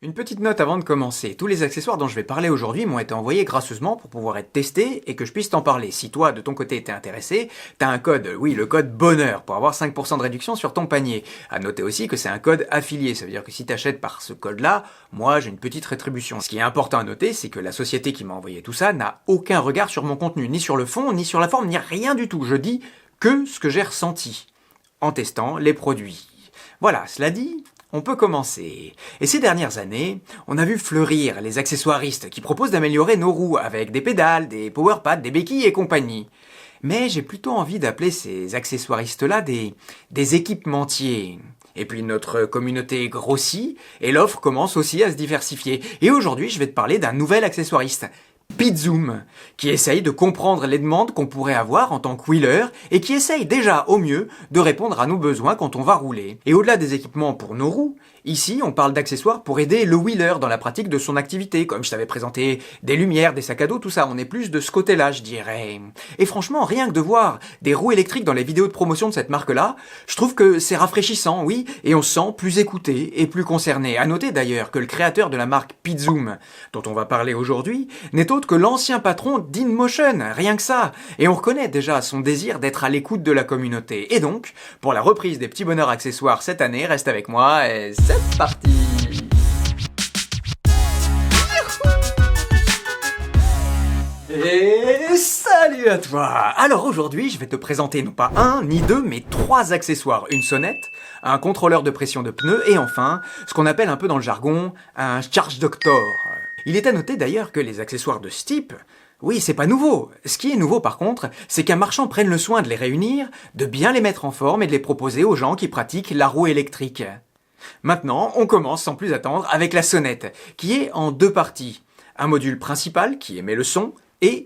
Une petite note avant de commencer. Tous les accessoires dont je vais parler aujourd'hui m'ont été envoyés gracieusement pour pouvoir être testés et que je puisse t'en parler. Si toi, de ton côté, t'es intéressé, t'as un code, oui, le code BONHEUR, pour avoir 5% de réduction sur ton panier. À noter aussi que c'est un code affilié, ça veut dire que si t'achètes par ce code-là, moi, j'ai une petite rétribution. Ce qui est important à noter, c'est que la société qui m'a envoyé tout ça n'a aucun regard sur mon contenu, ni sur le fond, ni sur la forme, ni rien du tout. Je dis que ce que j'ai ressenti en testant les produits. Voilà, cela dit, on peut commencer. Et ces dernières années, on a vu fleurir les accessoiristes qui proposent d'améliorer nos roues avec des pédales, des powerpads, des béquilles et compagnie. Mais j'ai plutôt envie d'appeler ces accessoiristes-là des équipementiers. Et puis notre communauté grossit et l'offre commence aussi à se diversifier. Et aujourd'hui, je vais te parler d'un nouvel accessoiriste, Pitzoom, qui essaye de comprendre les demandes qu'on pourrait avoir en tant que wheeler et qui essaye déjà au mieux de répondre à nos besoins quand on va rouler. Et au-delà des équipements pour nos roues, ici on parle d'accessoires pour aider le wheeler dans la pratique de son activité, comme je t'avais présenté des lumières, des sacs à dos, tout ça, on est plus de ce côté-là, je dirais. Et franchement, rien que de voir des roues électriques dans les vidéos de promotion de cette marque-là, je trouve que c'est rafraîchissant, oui, et on se sent plus écouté et plus concerné. À noter d'ailleurs que le créateur de la marque Pitzoom, dont on va parler aujourd'hui, n'est autre que l'ancien patron d'InMotion, rien que ça. Et on reconnaît déjà son désir d'être à l'écoute de la communauté. Et donc, pour la reprise des petits bonheurs accessoires cette année, reste avec moi et c'est parti! Et salut à toi! Alors aujourd'hui, je vais te présenter non pas un, ni deux, mais trois accessoires. Une sonnette, un contrôleur de pression de pneus et enfin, ce qu'on appelle un peu dans le jargon, un charge doctor. Il est à noter d'ailleurs que les accessoires de ce type, oui, c'est pas nouveau. Ce qui est nouveau par contre, c'est qu'un marchand prenne le soin de les réunir, de bien les mettre en forme et de les proposer aux gens qui pratiquent la roue électrique. Maintenant, on commence sans plus attendre avec la sonnette, qui est en deux parties. Un module principal qui émet le son et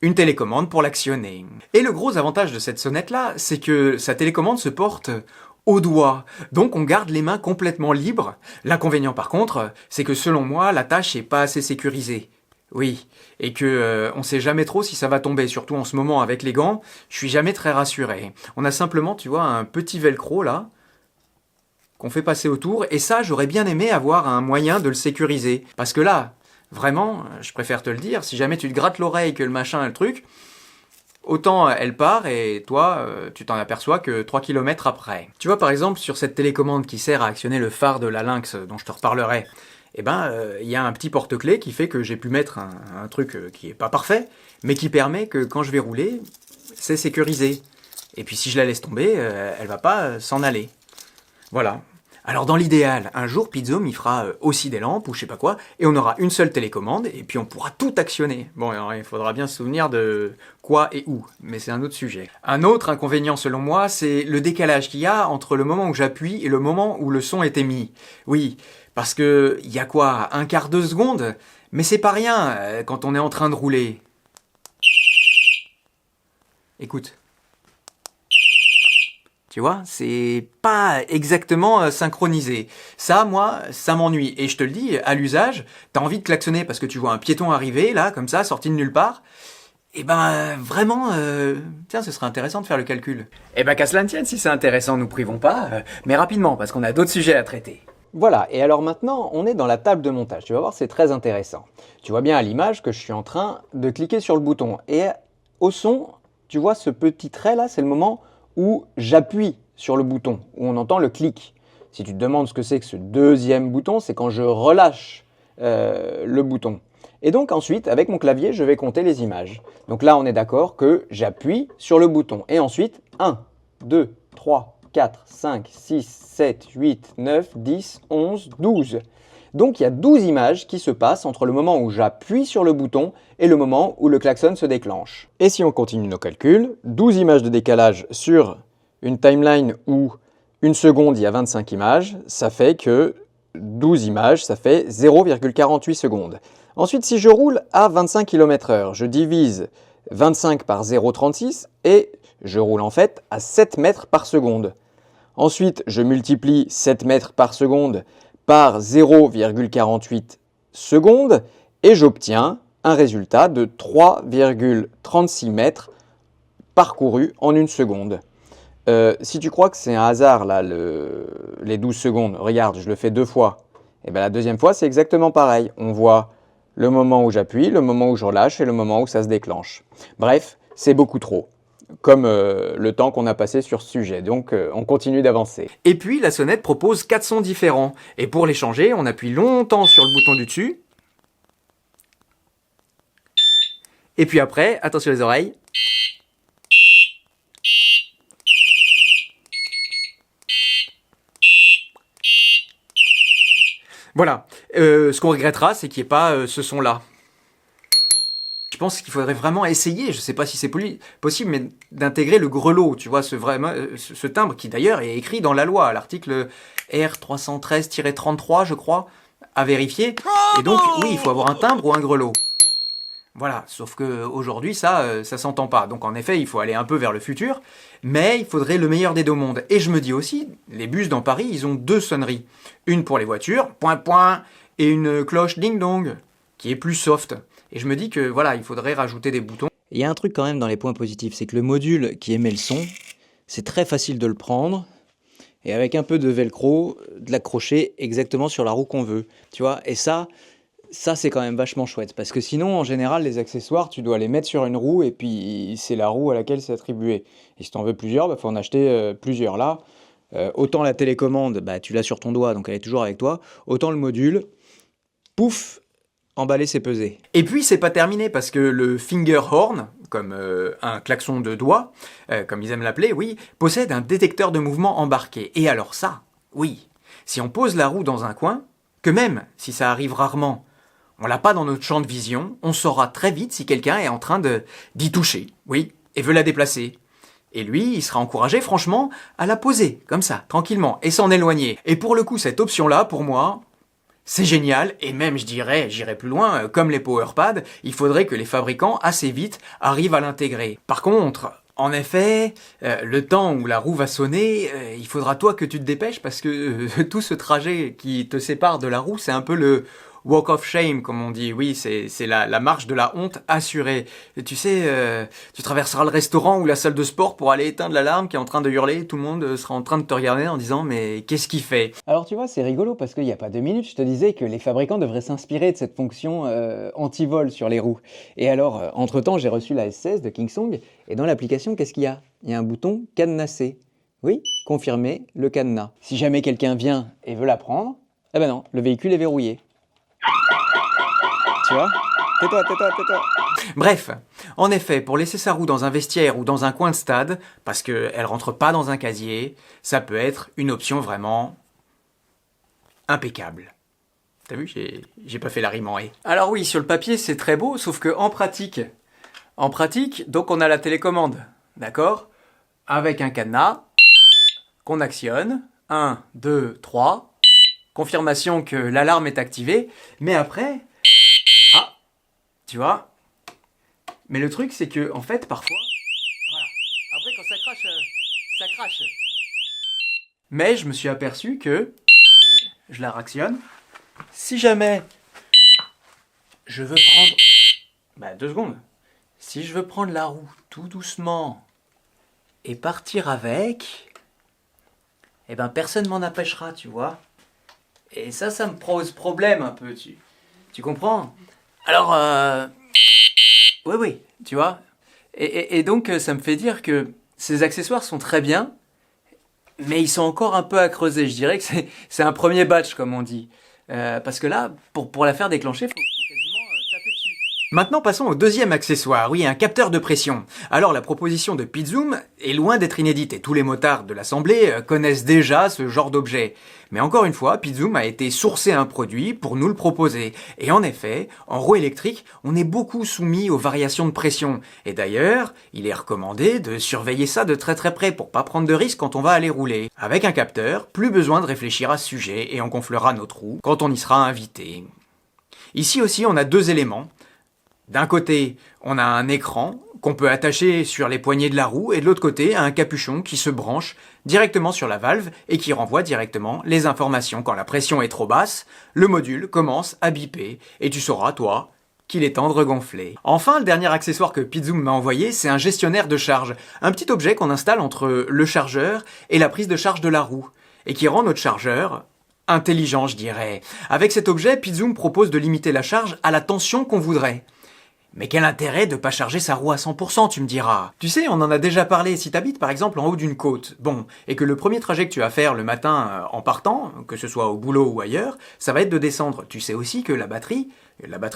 une télécommande pour l'actionner. Et le gros avantage de cette sonnette-là, c'est que sa télécommande se porte au doigt, donc on garde les mains complètement libres. L'inconvénient par contre, c'est que selon moi, la tâche est pas assez sécurisée. Oui, et que on sait jamais trop si ça va tomber, surtout en ce moment avec les gants, je suis jamais très rassuré. On a simplement, tu vois, un petit velcro là, qu'on fait passer autour, et ça, j'aurais bien aimé avoir un moyen de le sécuriser. Parce que là, vraiment, je préfère te le dire, si jamais tu te grattes l'oreille que le machin, le truc, autant elle part et toi, tu t'en aperçois que 3 km après. Tu vois, par exemple, sur cette télécommande qui sert à actionner le phare de la Lynx dont je te reparlerai, eh ben, y a un petit porte-clés qui fait que j'ai pu mettre un truc qui est pas parfait, mais qui permet que quand je vais rouler, c'est sécurisé. Et puis si je la laisse tomber, elle va pas s'en aller. Voilà. Alors dans l'idéal, un jour Pitzoom il fera aussi des lampes ou je sais pas quoi, et on aura une seule télécommande, et puis on pourra tout actionner. Bon, alors, il faudra bien se souvenir de quoi et où, mais c'est un autre sujet. Un autre inconvénient selon moi, c'est le décalage qu'il y a entre le moment où j'appuie et le moment où le son est émis. Oui, parce que il y a quoi, un quart de seconde? Mais c'est pas rien quand on est en train de rouler. Écoute. Tu vois, c'est pas exactement synchronisé. Ça, moi, ça m'ennuie. Et je te le dis, à l'usage, t'as envie de klaxonner parce que tu vois un piéton arriver, là, comme ça, sorti de nulle part. Et ben, vraiment, tiens, ce serait intéressant de faire le calcul. Et ben, qu'à cela ne tienne, si c'est intéressant, nous privons pas, mais rapidement, parce qu'on a d'autres sujets à traiter. Voilà, et alors maintenant, on est dans la table de montage. Tu vas voir, c'est très intéressant. Tu vois bien à l'image que je suis en train de cliquer sur le bouton. Et au son, tu vois ce petit trait là, c'est le moment où j'appuie sur le bouton, où on entend le clic. Si tu te demandes ce que c'est que ce deuxième bouton, c'est quand je relâche le bouton. Et donc ensuite, avec mon clavier, je vais compter les images. Donc là, on est d'accord que j'appuie sur le bouton. Et ensuite, 1, 2, 3, 4, 5, 6, 7, 8, 9, 10, 11, 12. Donc il y a 12 images qui se passent entre le moment où j'appuie sur le bouton et le moment où le klaxon se déclenche. Et si on continue nos calculs, 12 images de décalage sur une timeline où une seconde il y a 25 images, ça fait que 12 images, ça fait 0,48 secondes. Ensuite, si je roule à 25 km/h, je divise 25 par 0,36 et je roule en fait à 7 mètres par seconde. Ensuite, je multiplie 7 mètres par seconde par 0,48 secondes et j'obtiens un résultat de 3,36 mètres parcourus en une seconde. Si tu crois que c'est un hasard là, les 12 secondes, regarde, je le fais deux fois Et bien la deuxième fois, c'est exactement pareil. On voit le moment où j'appuie, le moment où je relâche et le moment où ça se déclenche. Bref, c'est beaucoup trop, comme le temps qu'on a passé sur ce sujet. Donc on continue d'avancer. Et puis la sonnette propose 4 sons différents. Et pour les changer, on appuie longtemps sur le bouton du dessus. Et puis après, attention les oreilles. Voilà. Ce qu'on regrettera, c'est qu'il n'y ait pas ce son-là. Je pense qu'il faudrait vraiment essayer, je ne sais pas si c'est possible, mais d'intégrer le grelot, tu vois, ce timbre qui d'ailleurs est écrit dans la loi, à l'article R313-33, je crois, à vérifier. Et donc, oui, il faut avoir un timbre ou un grelot. Voilà, sauf qu'aujourd'hui, ça s'entend pas. Donc en effet, il faut aller un peu vers le futur, mais il faudrait le meilleur des deux mondes. Et je me dis aussi, les bus dans Paris, ils ont 2 sonneries. Une pour les voitures, point point, et une cloche ding-dong, qui est plus soft. Et je me dis que voilà, il faudrait rajouter des boutons. Il y a un truc quand même dans les points positifs, c'est que le module qui émet le son, c'est très facile de le prendre, et avec un peu de velcro, de l'accrocher exactement sur la roue qu'on veut. Tu vois, et ça c'est quand même vachement chouette, parce que sinon, en général, les accessoires, tu dois les mettre sur une roue, et puis c'est la roue à laquelle c'est attribué. Et si tu en veux plusieurs, il faut en acheter plusieurs. Là, autant la télécommande, tu l'as sur ton doigt, donc elle est toujours avec toi, autant le module, pouf, emballer, c'est peser. Et puis, c'est pas terminé, parce que le finger horn, comme un klaxon de doigt, comme ils aiment l'appeler, oui, possède un détecteur de mouvement embarqué. Et alors ça, oui, si on pose la roue dans un coin, que même si ça arrive rarement, on l'a pas dans notre champ de vision, on saura très vite si quelqu'un est en train d'y toucher, oui, et veut la déplacer. Et lui, il sera encouragé, franchement, à la poser, comme ça, tranquillement, et s'en éloigner. Et pour le coup, cette option-là, pour moi, c'est génial, et même, je dirais, j'irais plus loin, comme les PowerPads, il faudrait que les fabricants, assez vite, arrivent à l'intégrer. Par contre, en effet, le temps où la roue va sonner, il faudra toi que tu te dépêches, parce que tout ce trajet qui te sépare de la roue, c'est un peu le walk of shame, comme on dit. Oui, c'est la marche de la honte assurée. Et tu sais, tu traverseras le restaurant ou la salle de sport pour aller éteindre l'alarme qui est en train de hurler. Tout le monde sera en train de te regarder en disant « Mais qu'est-ce qu'il fait ?» Alors tu vois, c'est rigolo parce qu'il n'y a pas 2 minutes, je te disais que les fabricants devraient s'inspirer de cette fonction anti-vol sur les roues. Et alors, entre-temps, j'ai reçu la S16 de Kingsong, et dans l'application, qu'est-ce qu'il y a? Il y a un bouton cadenassé. Oui, confirmer le cadenas. Si jamais quelqu'un vient et veut la prendre, eh ben non, le véhicule est verrouillé. Tu vois? Tais-toi, tais-toi, tais-toi. Bref, en effet, pour laisser sa roue dans un vestiaire ou dans un coin de stade, parce qu'elle rentre pas dans un casier, ça peut être une option vraiment impeccable. T'as vu, j'ai pas fait la rime en « et ». Alors oui, sur le papier, c'est très beau, sauf que en pratique, donc on a la télécommande, d'accord? Avec un cadenas qu'on actionne, 1, 2, 3, confirmation que l'alarme est activée, mais après, tu vois. Mais le truc, c'est que, en fait, parfois, voilà. Après, quand ça crache, ça crache. Mais je me suis aperçu que, je la ractionne, si jamais je veux prendre, 2 secondes. Si je veux prendre la roue tout doucement et partir avec, eh ben personne m'en empêchera, tu vois. Et ça me pose problème un peu, tu comprends? Alors, oui, tu vois. Et donc, ça me fait dire que ces accessoires sont très bien, mais ils sont encore un peu à creuser. Je dirais que c'est un premier batch, comme on dit. Parce que là, pour la faire déclencher, faut quasiment taper dessus. Maintenant, passons au deuxième accessoire, oui, un capteur de pression. Alors, la proposition de PiZoom est loin d'être inédite, et tous les motards de l'assemblée connaissent déjà ce genre d'objet. Mais encore une fois, PiZoom a été sourcé un produit pour nous le proposer. Et en effet, en roue électrique, on est beaucoup soumis aux variations de pression. Et d'ailleurs, il est recommandé de surveiller ça de très très près pour pas prendre de risques quand on va aller rouler. Avec un capteur, plus besoin de réfléchir à ce sujet et on gonflera notre roue quand on y sera invité. Ici aussi, on a 2 éléments. D'un côté, on a un écran qu'on peut attacher sur les poignées de la roue et de l'autre côté, un capuchon qui se branche directement sur la valve et qui renvoie directement les informations. Quand la pression est trop basse, le module commence à biper et tu sauras, toi, qu'il est temps de regonfler. Enfin, le dernier accessoire que PiZoom m'a envoyé, c'est un gestionnaire de charge. Un petit objet qu'on installe entre le chargeur et la prise de charge de la roue et qui rend notre chargeur intelligent, je dirais. Avec cet objet, Pizzoom propose de limiter la charge à la tension qu'on voudrait. Mais quel intérêt de pas charger sa roue à 100%, tu me diras. Tu sais, on en a déjà parlé, si t'habites par exemple en haut d'une côte, bon, et que le premier trajet que tu vas à faire le matin en partant, que ce soit au boulot ou ailleurs, ça va être de descendre. Tu sais aussi que la batterie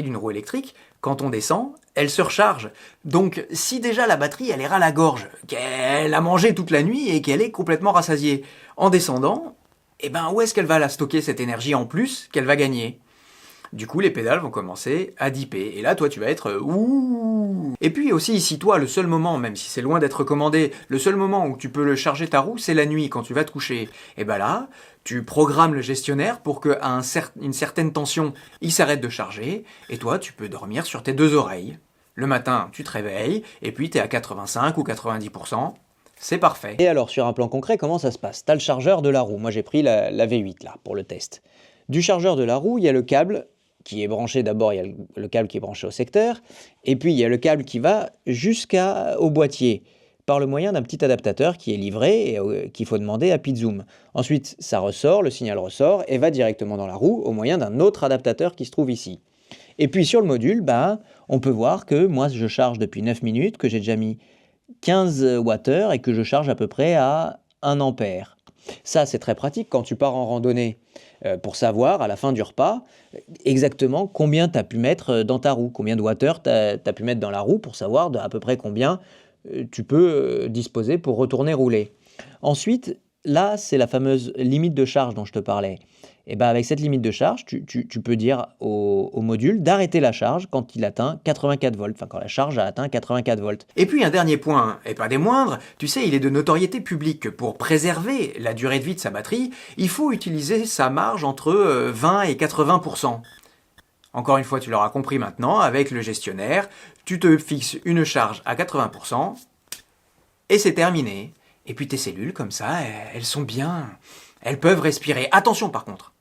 d'une roue électrique, quand on descend, elle se recharge. Donc, si déjà la batterie, elle est ras la gorge, qu'elle a mangé toute la nuit et qu'elle est complètement rassasiée, en descendant, eh ben, où est-ce qu'elle va la stocker cette énergie en plus qu'elle va gagner ? Du coup, les pédales vont commencer à dipper. Et là, toi, tu vas être ouh. Et puis aussi, si toi, le seul moment, même si c'est loin d'être recommandé, le seul moment où tu peux le charger ta roue, c'est la nuit, quand tu vas te coucher. Et ben là, tu programmes le gestionnaire pour qu'à une certaine tension, il s'arrête de charger. Et toi, tu peux dormir sur tes deux oreilles. Le matin, tu te réveilles, et puis t'es à 85 ou 90%. C'est parfait. Et alors, sur un plan concret, comment ça se passe? T'as le chargeur de la roue. Moi, j'ai pris la V8 là pour le test. Du chargeur de la roue, il y a le câble qui est branché. D'abord, il y a le câble qui est branché au secteur, et puis il y a le câble qui va jusqu'au boîtier par le moyen d'un petit adaptateur qui est livré et qu'il faut demander à Pizzoom. Ensuite, ça ressort, le signal ressort et va directement dans la roue au moyen d'un autre adaptateur qui se trouve ici. Et puis sur le module, on peut voir que moi je charge depuis 9 minutes, que j'ai déjà mis 15 Wh et que je charge à peu près à 1 ampère. Ça, c'est très pratique quand tu pars en randonnée pour savoir, à la fin du repas, exactement combien tu as pu mettre dans ta roue, combien de watts tu as pu mettre dans la roue pour savoir à peu près combien tu peux disposer pour retourner rouler. Ensuite, là, c'est la fameuse limite de charge dont je te parlais. Et avec cette limite de charge, tu peux dire au module d'arrêter la charge quand il atteint 84 volts, enfin quand la charge a atteint 84 volts. Et puis un dernier point, et pas des moindres, tu sais, il est de notoriété publique que pour préserver la durée de vie de sa batterie, il faut utiliser sa marge entre 20 et 80%. Encore une fois, tu l'auras compris maintenant, avec le gestionnaire, tu te fixes une charge à 80%, et c'est terminé. Et puis tes cellules, comme ça, elles sont bien, elles peuvent respirer. Attention par contre,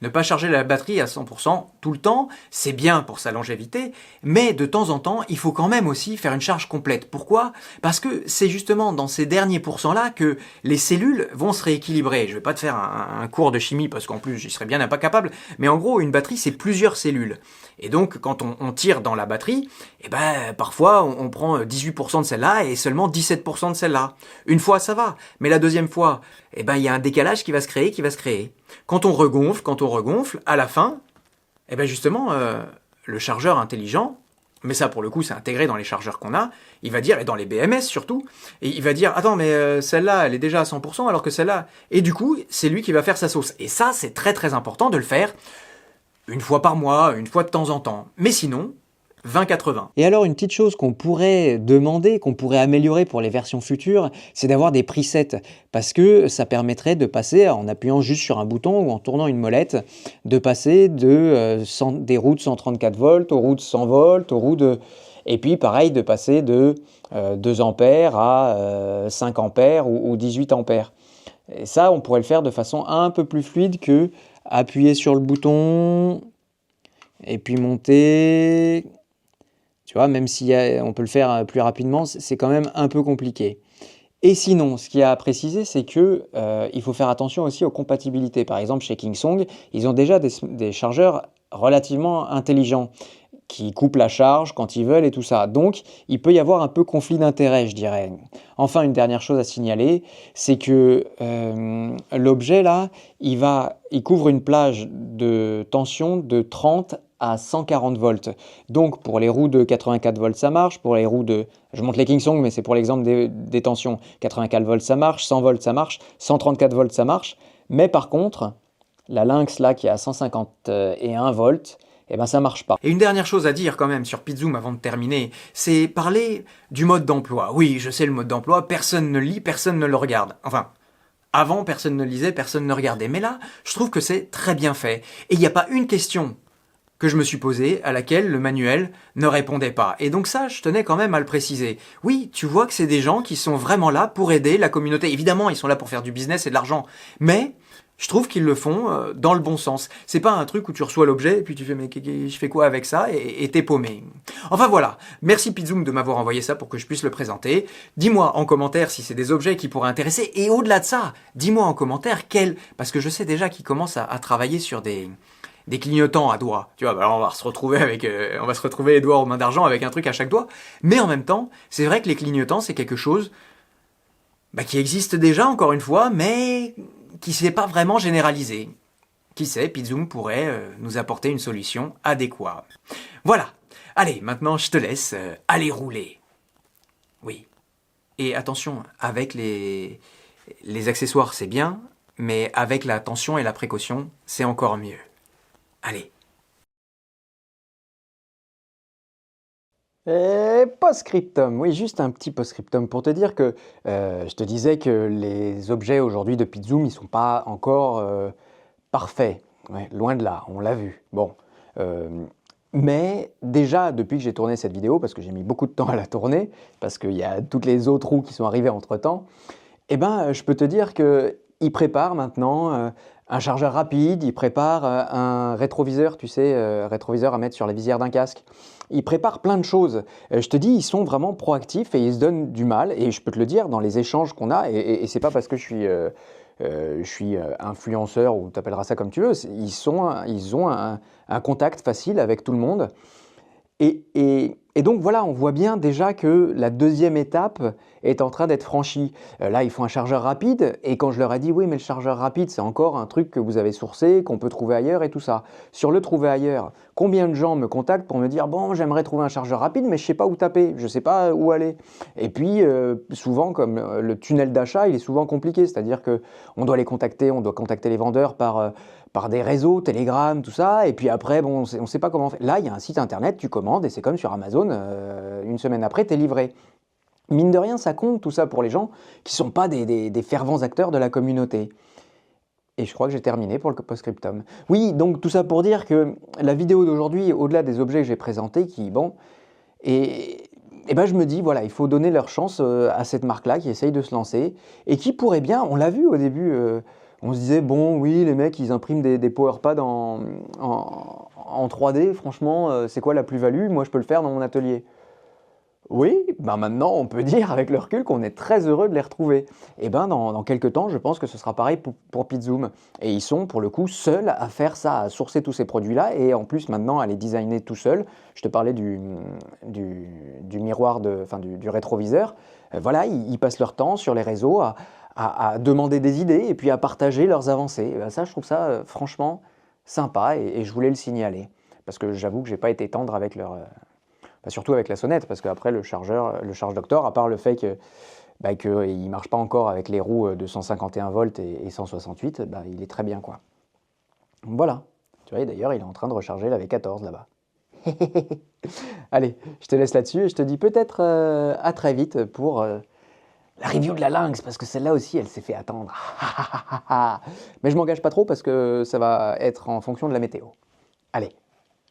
ne pas charger la batterie à 100% tout le temps, c'est bien pour sa longévité, mais de temps en temps, il faut quand même aussi faire une charge complète. Pourquoi ? Parce que c'est justement dans ces derniers pourcents-là que les cellules vont se rééquilibrer. Je vais pas te faire un cours de chimie, parce qu'en plus, j'y serais bien pas capable, mais en gros, une batterie, c'est plusieurs cellules. Et donc, quand on tire dans la batterie, parfois, on prend 18% de celle-là et seulement 17% de celle-là. Une fois, ça va, mais la deuxième fois, il y a un décalage qui va se créer. Quand on regonfle, à la fin, justement, le chargeur intelligent, mais ça pour le coup c'est intégré dans les chargeurs qu'on a, il va dire, et dans les BMS surtout, et il va dire, attends mais celle-là elle est déjà à 100% alors que celle-là... Et du coup, c'est lui qui va faire sa sauce. Et ça c'est très très important de le faire une fois par mois, une fois de temps en temps. Mais sinon... 20-80. Et alors une petite chose qu'on pourrait demander, qu'on pourrait améliorer pour les versions futures, c'est d'avoir des presets, parce que ça permettrait de passer, en appuyant juste sur un bouton ou en tournant une molette, de passer des roues de 134 volts aux roues de 100 volts, aux roues de... Et puis pareil, de passer de 2 ampères à 5 ampères ou 18 ampères. Et ça, on pourrait le faire de façon un peu plus fluide que appuyer sur le bouton et puis monter... Tu vois, même si on peut le faire plus rapidement, c'est quand même un peu compliqué. Et sinon, ce qu'il y a à préciser, c'est que il faut faire attention aussi aux compatibilités. Par exemple, chez Kingsong, ils ont déjà des chargeurs relativement intelligents qui coupent la charge quand ils veulent et tout ça. Donc, il peut y avoir un peu conflit d'intérêts, je dirais. Enfin, une dernière chose à signaler, c'est que l'objet là, il couvre une plage de tension de 30 à 140 volts. Donc pour les roues de 84 volts ça marche, pour les roues de, je monte les Kingsong mais c'est pour l'exemple des tensions, 84 volts ça marche, 100 volts ça marche, 134 volts ça marche, mais par contre la Lynx là qui est à 151 volts, ça marche pas. Et une dernière chose à dire quand même sur Pizzoom avant de terminer, c'est parler du mode d'emploi. Oui, je sais le mode d'emploi, personne ne le lit, personne ne le regarde. Enfin, avant personne ne lisait, personne ne regardait, mais là je trouve que c'est très bien fait. Et il n'y a pas une question que je me suis posé, à laquelle le manuel ne répondait pas. Et donc ça, je tenais quand même à le préciser. Oui, tu vois que c'est des gens qui sont vraiment là pour aider la communauté. Évidemment, ils sont là pour faire du business et de l'argent. Mais Je trouve qu'ils le font dans le bon sens. C'est pas un truc où tu reçois l'objet et puis tu fais mais je fais quoi avec ça et t'es paumé. Enfin voilà, merci Pizzoom de m'avoir envoyé ça pour que je puisse le présenter. Dis-moi en commentaire si c'est des objets qui pourraient intéresser et au-delà de ça, dis-moi en commentaire parce que je sais déjà qu'ils commencent à travailler sur des clignotants à doigts. Tu vois, bah alors on va se retrouver les doigts aux mains d'argent avec un truc à chaque doigt. Mais en même temps, c'est vrai que les clignotants c'est quelque chose qui existe déjà encore une fois, mais qui s'est pas vraiment généralisé. Qui sait, Pizzoom pourrait nous apporter une solution adéquate. Voilà. Allez, maintenant je te laisse aller rouler. Oui. Et attention, avec les accessoires c'est bien, mais avec l'attention et la précaution, c'est encore mieux. Allez. Et post-scriptum, oui, juste un petit post-scriptum pour te dire que je te disais que les objets aujourd'hui de Pizzoom, ils sont pas encore parfaits. Ouais, loin de là, on l'a vu. Bon, mais déjà, depuis que j'ai tourné cette vidéo, parce que j'ai mis beaucoup de temps à la tourner, parce qu'il y a toutes les autres roues qui sont arrivées entre-temps, eh ben, je peux te dire qu'ils préparent maintenant un chargeur rapide, ils préparent un rétroviseur, tu sais, rétroviseur à mettre sur la visière d'un casque. Ils préparent plein de choses. Je te dis, ils sont vraiment proactifs et ils se donnent du mal. Et je peux te le dire dans les échanges qu'on a, et c'est pas parce que je suis influenceur ou tu appelleras ça comme tu veux, ils ont un contact facile avec tout le monde. Et donc voilà, on voit bien déjà que la deuxième étape est en train d'être franchie. Là, ils font un chargeur rapide, et quand je leur ai dit « oui, mais le chargeur rapide, c'est encore un truc que vous avez sourcé, qu'on peut trouver ailleurs et tout ça ». Sur le trouver ailleurs, combien de gens me contactent pour me dire « bon, j'aimerais trouver un chargeur rapide, mais je ne sais pas où taper, je ne sais pas où aller ». Et puis, souvent, comme le tunnel d'achat, il est souvent compliqué, c'est-à-dire qu'on doit les contacter, on doit contacter les vendeurs par des réseaux, Telegram, tout ça, et puis après, bon, on ne sait pas comment faire. Là, il y a un site internet, tu commandes, et c'est comme sur Amazon, une semaine après, tu es livré. Mine de rien, ça compte tout ça pour les gens qui ne sont pas des fervents acteurs de la communauté. Et je crois que j'ai terminé pour le post-scriptum. Oui, donc tout ça pour dire que la vidéo d'aujourd'hui, au-delà des objets que j'ai présentés, et ben je me dis, voilà, il faut donner leur chance à cette marque-là qui essaye de se lancer et qui pourrait bien, on l'a vu au début, on se disait, bon, oui, les mecs, ils impriment des PowerPad en 3D, franchement, c'est quoi la plus-value? Moi, je peux le faire dans mon atelier. Oui, ben maintenant, on peut dire avec le recul qu'on est très heureux de les retrouver. Et ben dans quelques temps, je pense que ce sera pareil pour Pizzoom. Et ils sont, pour le coup, seuls à faire ça, à sourcer tous ces produits-là, et en plus, maintenant, à les designer tout seuls. Je te parlais du miroir, du rétroviseur. Voilà, ils passent leur temps sur les réseaux à demander des idées et puis à partager leurs avancées. Et ben ça, je trouve ça franchement sympa, et je voulais le signaler. Parce que j'avoue que j'ai pas été tendre avec surtout avec la sonnette, parce qu'après le Charge Doctor, à part le fait qu'il ne marche pas encore avec les roues de 151 volts et 168, il est très bien, quoi. Voilà. Tu vois, d'ailleurs, il est en train de recharger la V14 là-bas. Allez, je te laisse là-dessus et je te dis peut-être à très vite pour la review de la Lynx, parce que celle-là aussi, elle s'est fait attendre. Mais je m'engage pas trop parce que ça va être en fonction de la météo. Allez,